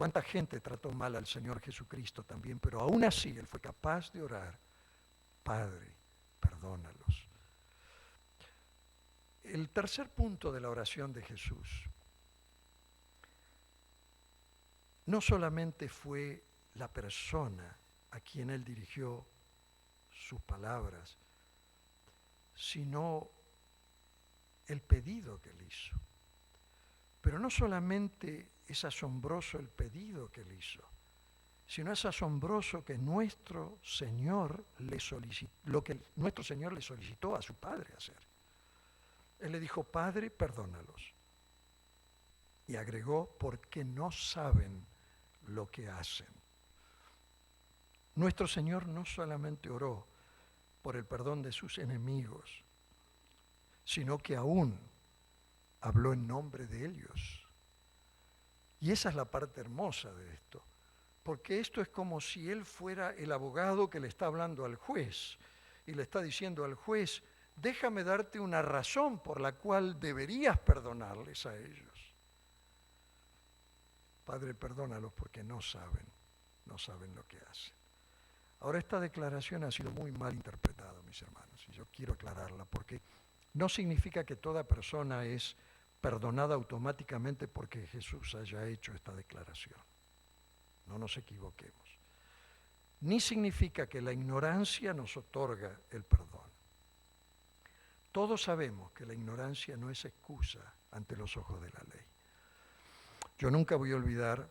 Cuánta gente trató mal al Señor Jesucristo también, pero aún así Él fue capaz de orar, Padre, perdónalos. El tercer punto de la oración de Jesús no solamente fue la persona a quien Él dirigió sus palabras, sino el pedido que Él hizo. Pero no solamente es asombroso el pedido que Él hizo, sino es asombroso que nuestro Señor le solicitó, lo que nuestro Señor le solicitó a su Padre hacer. Él le dijo, Padre, perdónalos. Y agregó, porque no saben lo que hacen. Nuestro Señor no solamente oró por el perdón de sus enemigos, sino que aún habló en nombre de ellos. Y esa es la parte hermosa de esto, porque esto es como si Él fuera el abogado que le está hablando al juez y le está diciendo al juez, déjame darte una razón por la cual deberías perdonarles a ellos. Padre, perdónalos porque no saben lo que hacen. Ahora, esta declaración ha sido muy mal interpretada, mis hermanos, y yo quiero aclararla, porque no significa que toda persona es perdonada automáticamente porque Jesús haya hecho esta declaración. No nos equivoquemos. Ni significa que la ignorancia nos otorga el perdón. Todos sabemos que la ignorancia no es excusa ante los ojos de la ley. Yo nunca voy a olvidar,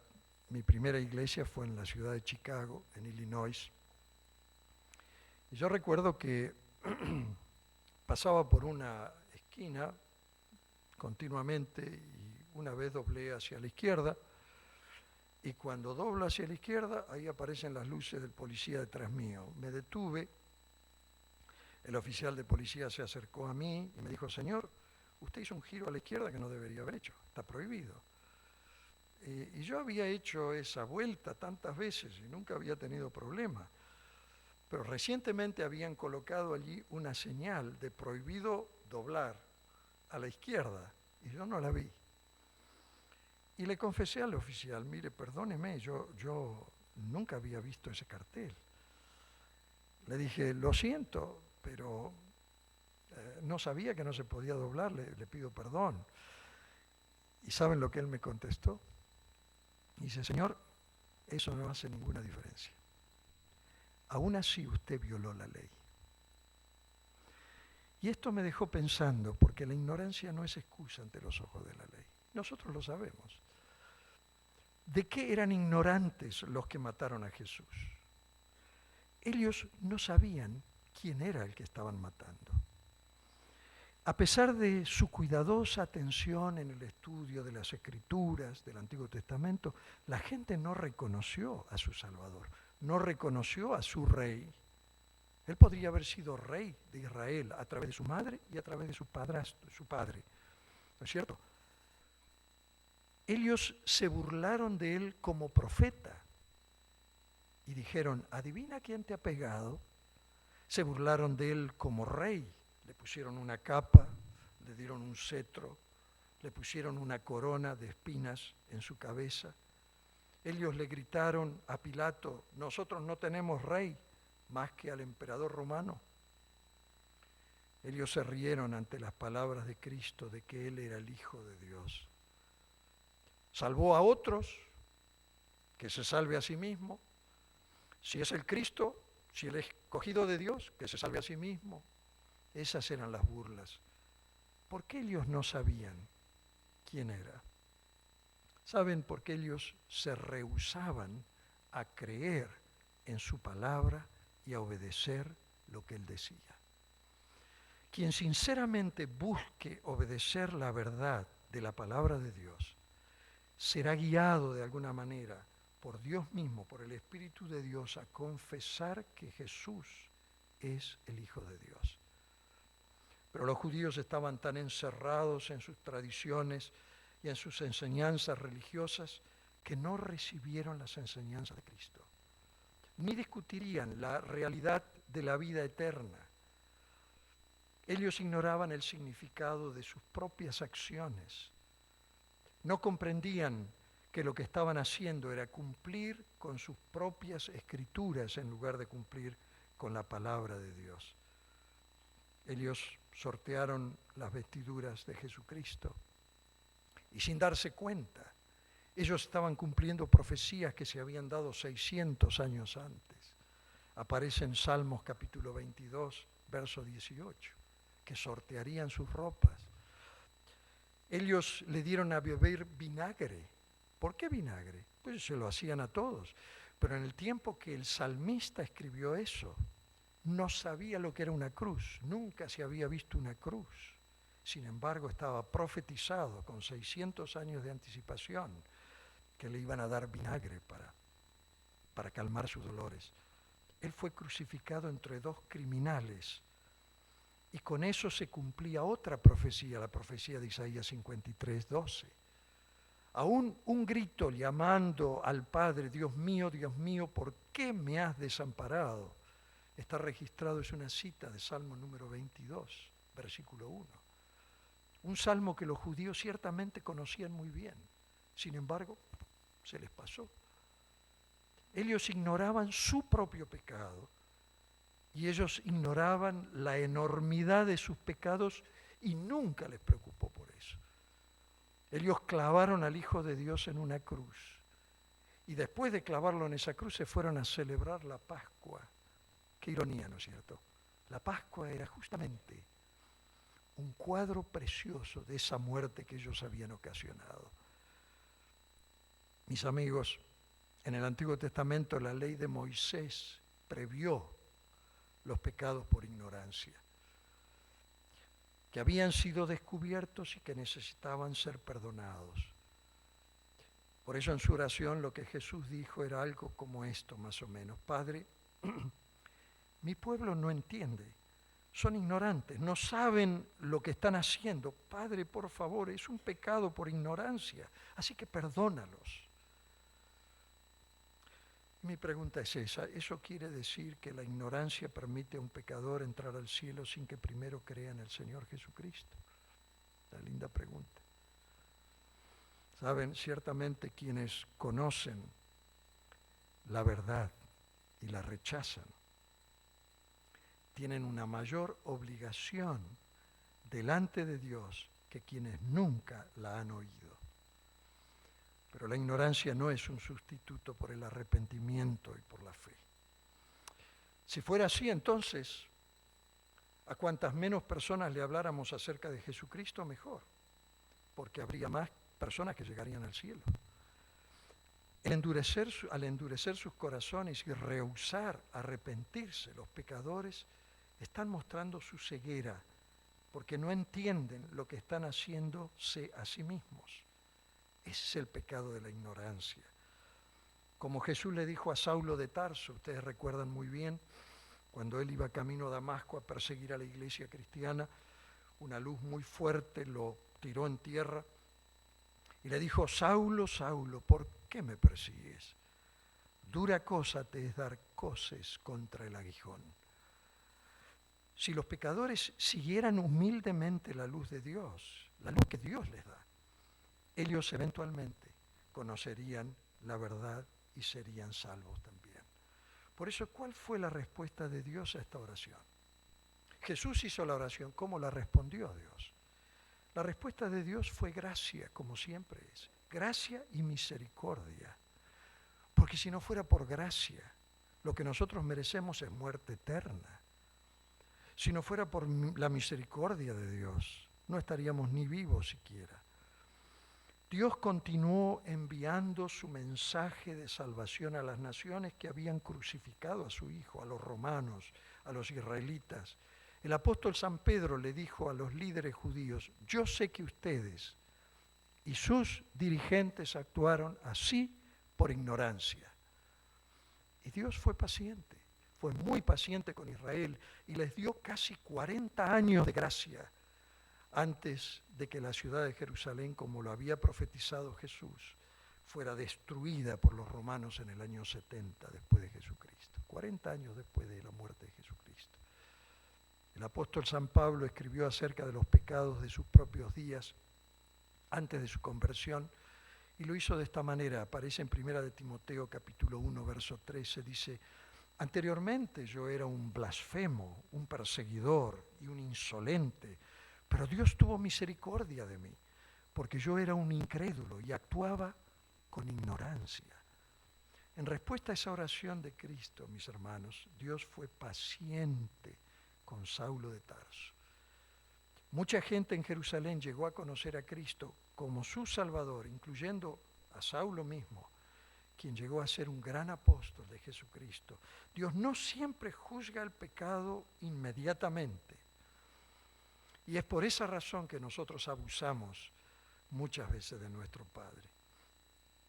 mi primera iglesia fue en la ciudad de Chicago, en Illinois. Y yo recuerdo que pasaba por una esquina continuamente y una vez doblé hacia la izquierda y cuando doblo hacia la izquierda ahí aparecen las luces del policía detrás mío. Me detuve, el oficial de policía se acercó a mí y me dijo, señor, usted hizo un giro a la izquierda que no debería haber hecho, está prohibido. Y yo había hecho esa vuelta tantas veces y nunca había tenido problema. Pero recientemente habían colocado allí una señal de prohibido doblar a la izquierda y yo no la vi. Y le confesé al oficial, mire, perdóneme, yo nunca había visto ese cartel. Le dije, lo siento, pero no sabía que no se podía doblar, le pido perdón. ¿Y saben lo que él me contestó? Dice, señor, eso no hace ninguna diferencia. Aún así usted violó la ley. Y esto me dejó pensando, porque la ignorancia no es excusa ante los ojos de la ley. Nosotros lo sabemos. ¿De qué eran ignorantes los que mataron a Jesús? Ellos no sabían quién era el que estaban matando. A pesar de su cuidadosa atención en el estudio de las Escrituras del Antiguo Testamento, la gente no reconoció a su Salvador, no reconoció a su rey. Él podría haber sido rey de Israel a través de su madre y a través de su padrastro, su padre. ¿No es cierto? Ellos se burlaron de él como profeta y dijeron, adivina quién te ha pegado. Se burlaron de él como rey. Le pusieron una capa, le dieron un cetro, le pusieron una corona de espinas en su cabeza. Ellos le gritaron a Pilato, nosotros no tenemos rey más que al emperador romano. Ellos se rieron ante las palabras de Cristo de que Él era el Hijo de Dios. Salvó a otros, que se salve a sí mismo. Si es el Cristo, si el escogido de Dios, que se salve a sí mismo. Esas eran las burlas. ¿Por qué ellos no sabían quién era? ¿Saben por qué ellos se rehusaban a creer en su palabra y a obedecer lo que Él decía? Quien sinceramente busque obedecer la verdad de la palabra de Dios, será guiado de alguna manera por Dios mismo, por el Espíritu de Dios, a confesar que Jesús es el Hijo de Dios. Pero los judíos estaban tan encerrados en sus tradiciones y en sus enseñanzas religiosas que no recibieron las enseñanzas de Cristo, ni discutirían la realidad de la vida eterna. Ellos ignoraban el significado de sus propias acciones. No comprendían que lo que estaban haciendo era cumplir con sus propias escrituras en lugar de cumplir con la palabra de Dios. Ellos sortearon las vestiduras de Jesucristo y sin darse cuenta, ellos estaban cumpliendo profecías que se habían dado 600 años antes. Aparece en Salmos capítulo 22, verso 18, que sortearían sus ropas. Ellos le dieron a beber vinagre. ¿Por qué vinagre? Pues se lo hacían a todos. Pero en el tiempo que el salmista escribió eso, no sabía lo que era una cruz, nunca se había visto una cruz. Sin embargo, estaba profetizado con 600 años de anticipación que le iban a dar vinagre para calmar sus dolores. Él fue crucificado entre dos criminales y con eso se cumplía otra profecía, la profecía de Isaías 53, 12. Aún un grito llamando al Padre, Dios mío, ¿por qué me has desamparado? Está registrado, es una cita de Salmo número 22, versículo 1. Un salmo que los judíos ciertamente conocían muy bien. Sin embargo, se les pasó. Ellos ignoraban su propio pecado y ellos ignoraban la enormidad de sus pecados y nunca les preocupó por eso. Ellos clavaron al Hijo de Dios en una cruz y después de clavarlo en esa cruz se fueron a celebrar la Pascua. Qué ironía, ¿no es cierto? La Pascua era justamente un cuadro precioso de esa muerte que ellos habían ocasionado. Mis amigos, en el Antiguo Testamento la ley de Moisés previó los pecados por ignorancia, que habían sido descubiertos y que necesitaban ser perdonados. Por eso en su oración lo que Jesús dijo era algo como esto, más o menos: Padre, mi pueblo no entiende, son ignorantes, no saben lo que están haciendo. Padre, por favor, es un pecado por ignorancia, así que perdónalos. Mi pregunta es esa: ¿eso quiere decir que la ignorancia permite a un pecador entrar al cielo sin que primero crea en el Señor Jesucristo? Una linda pregunta. Saben, ciertamente quienes conocen la verdad y la rechazan tienen una mayor obligación delante de Dios que quienes nunca la han oído. Pero la ignorancia no es un sustituto por el arrepentimiento y por la fe. Si fuera así, entonces, a cuantas menos personas le habláramos acerca de Jesucristo, mejor, porque habría más personas que llegarían al cielo. Al endurecer sus corazones y rehusar arrepentirse, los pecadores están mostrando su ceguera, porque no entienden lo que están haciéndose a sí mismos. Ese es el pecado de la ignorancia. Como Jesús le dijo a Saulo de Tarso, ustedes recuerdan muy bien, cuando él iba camino a Damasco a perseguir a la iglesia cristiana, una luz muy fuerte lo tiró en tierra y le dijo: Saulo, Saulo, ¿por qué me persigues? Dura cosa te es dar coces contra el aguijón. Si los pecadores siguieran humildemente la luz de Dios, la luz que Dios les da, ellos eventualmente conocerían la verdad y serían salvos también. Por eso, ¿cuál fue la respuesta de Dios a esta oración? Jesús hizo la oración, ¿cómo la respondió Dios? La respuesta de Dios fue gracia, como siempre es, gracia y misericordia. Porque si no fuera por gracia, lo que nosotros merecemos es muerte eterna. Si no fuera por la misericordia de Dios, no estaríamos ni vivos siquiera. Dios continuó enviando su mensaje de salvación a las naciones que habían crucificado a su Hijo, a los romanos, a los israelitas. El apóstol San Pedro le dijo a los líderes judíos: yo sé que ustedes y sus dirigentes actuaron así por ignorancia. Y Dios fue paciente, fue muy paciente con Israel y les dio casi 40 años de gracia antes de que la ciudad de Jerusalén, como lo había profetizado Jesús, fuera destruida por los romanos en el año 70 después de Jesucristo, 40 años después de la muerte de Jesucristo. El apóstol San Pablo escribió acerca de los pecados de sus propios días antes de su conversión Y lo hizo de esta manera. Aparece en 1 de Timoteo capítulo 1, verso 13. Dice: anteriormente yo era un blasfemo, un perseguidor y un insolente, pero Dios tuvo misericordia de mí, porque yo era un incrédulo y actuaba con ignorancia. En respuesta a esa oración de Cristo, mis hermanos, Dios fue paciente con Saulo de Tarso. Mucha gente en Jerusalén llegó a conocer a Cristo como su Salvador, incluyendo a Saulo mismo, quien llegó a ser un gran apóstol de Jesucristo. Dios no siempre juzga el pecado inmediatamente. Y es por esa razón que nosotros abusamos muchas veces de nuestro Padre.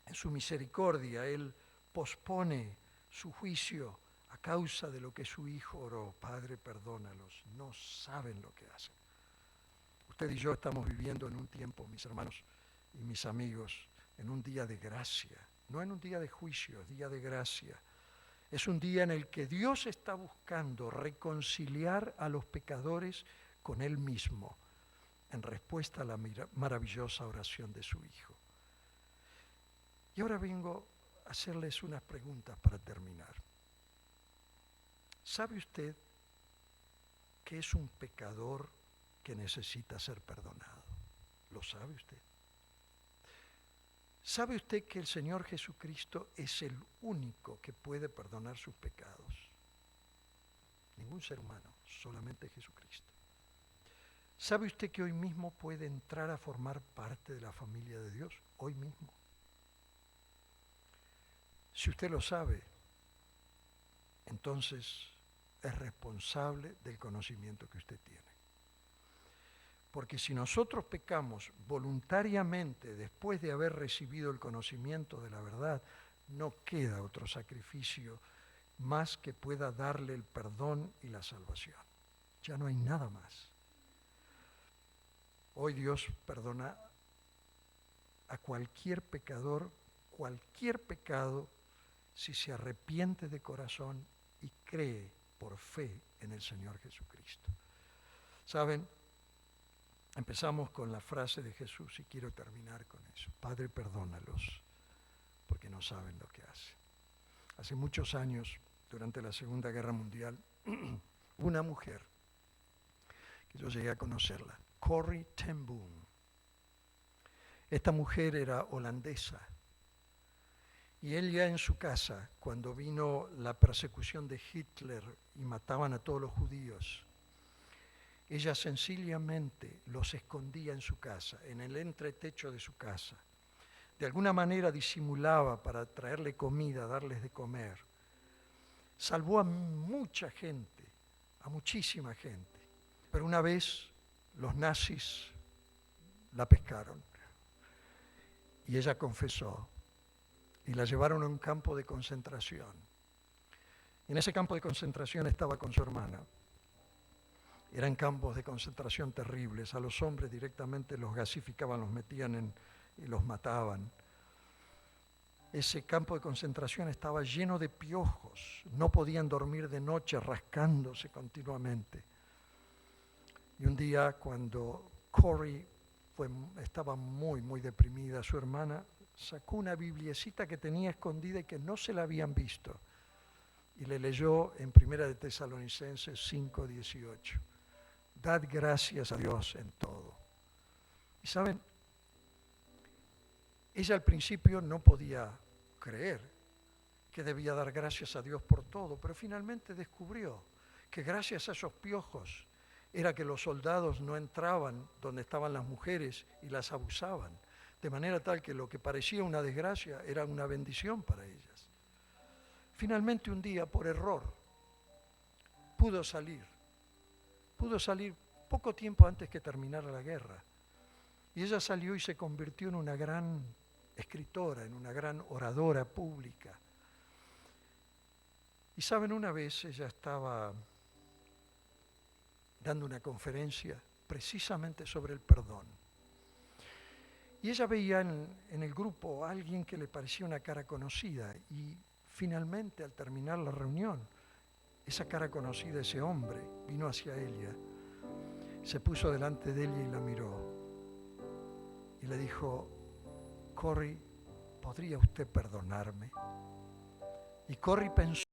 En su misericordia, Él pospone su juicio a causa de lo que su Hijo oró. Padre, perdónalos, no saben lo que hacen. Usted y yo estamos viviendo en un tiempo, mis hermanos y mis amigos, en un día de gracia, no en un día de juicio, es día de gracia. Es un día en el que Dios está buscando reconciliar a los pecadores con Él mismo, en respuesta a la maravillosa oración de su Hijo. Y ahora vengo a hacerles unas preguntas para terminar. ¿Sabe usted que es un pecador que necesita ser perdonado? ¿Lo sabe usted? ¿Sabe usted que el Señor Jesucristo es el único que puede perdonar sus pecados? Ningún ser humano, solamente Jesucristo. ¿Sabe usted que hoy mismo puede entrar a formar parte de la familia de Dios? Hoy mismo. Si usted lo sabe, entonces es responsable del conocimiento que usted tiene. Porque si nosotros pecamos voluntariamente después de haber recibido el conocimiento de la verdad, no queda otro sacrificio más que pueda darle el perdón y la salvación. Ya no hay nada más. Hoy Dios perdona a cualquier pecador, cualquier pecado, si se arrepiente de corazón y cree por fe en el Señor Jesucristo. ¿Saben? Empezamos con la frase de Jesús y quiero terminar con eso. Padre, perdónalos, porque no saben lo que hacen. Hace muchos años, durante la Segunda Guerra Mundial, una mujer, que yo llegué a conocerla, Corrie ten Boom. Esta mujer era holandesa. Y ella en su casa, cuando vino la persecución de Hitler y mataban a todos los judíos, ella sencillamente los escondía en su casa, en el entretecho de su casa. De alguna manera disimulaba para traerle comida, darles de comer. Salvó a mucha gente, a muchísima gente. Pero una vez los nazis la pescaron y ella confesó y la llevaron a un campo de concentración. En ese campo de concentración estaba con su hermana. Eran campos de concentración terribles. A los hombres directamente los gasificaban, los metían y los mataban. Ese campo de concentración estaba lleno de piojos. No podían dormir de noche rascándose continuamente. Y un día cuando Corrie estaba muy, muy deprimida, su hermana sacó una bibliecita que tenía escondida y que no se la habían visto. Y le leyó en 1 de Tesalonicenses 5:18. Dad gracias a Dios en todo. Y saben, ella al principio no podía creer que debía dar gracias a Dios por todo, pero finalmente descubrió que gracias a esos piojos era que los soldados no entraban donde estaban las mujeres y las abusaban, de manera tal que lo que parecía una desgracia era una bendición para ellas. Finalmente un día, por error, pudo salir poco tiempo antes que terminara la guerra. Y ella salió y se convirtió en una gran escritora, en una gran oradora pública. Y saben, una vez ella estaba dando una conferencia precisamente sobre el perdón. Y ella veía en el grupo a alguien que le parecía una cara conocida y finalmente al terminar la reunión, esa cara conocida, ese hombre, vino hacia ella, se puso delante de ella y la miró y le dijo: Corrie, ¿podría usted perdonarme? Y Corrie pensó